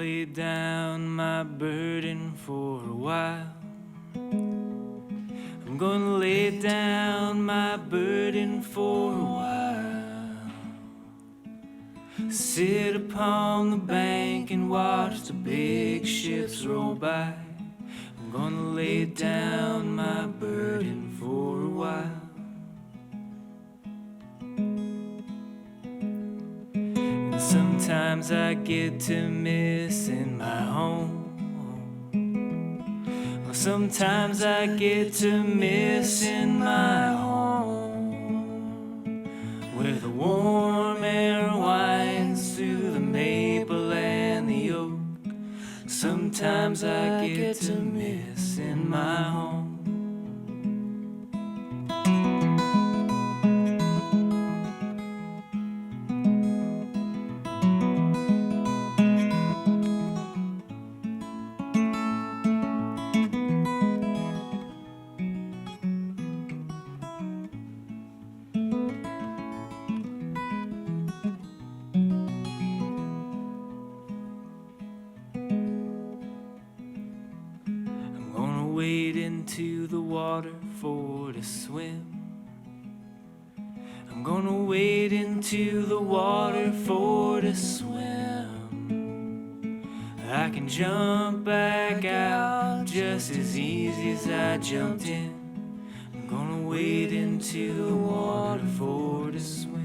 lay down my burden for a while. I'm gonna lay down my burden for a while. Sit upon the bank and watch the big ships roll by. I'm gonna lay down my burden for a while. And sometimes I get to missing my home. Sometimes I get to missing my home, where the warm air winds through the maple and the oak. Sometimes I get to missing my home. Wade into the water for to swim. I'm gonna wade into the water for to swim. I can jump back out just as easy as I jumped in. I'm gonna wade into the water for to swim.